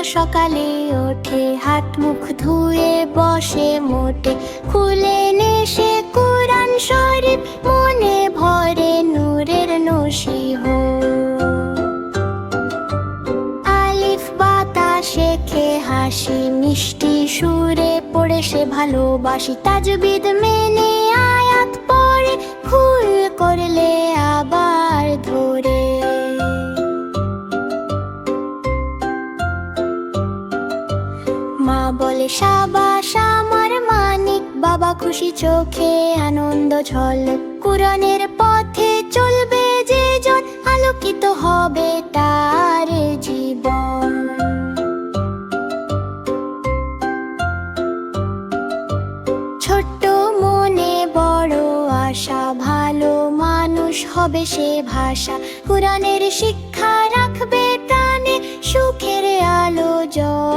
সকালে ওঠে, হাত মুখ ধুয়ে বসে মোটে, খুলে নেশে কুরআন শরীফ, মনে ভরে নূরের নসিহ। আলিফ বাতা শেখে হাসি, মিষ্টি সুরে পড়ে সে ভালোবাসি, তাজবিদ মেনে আয়াত পড়ে, ভুল করলে আবার ধরে। মা বলে সাবাস আমার মানিক, বাবা খুশি চোখে আনন্দ ঝলক, কুরআনের পথে চলবে যে জন, আলোকিত হবে তার জীবন। ছোট্ট মনে বড় আশা, ভালো মানুষ হবে সে ভাষা, কুরআনের শিক্ষা রাখবে প্রাণে, সুখের আলো জ্বলে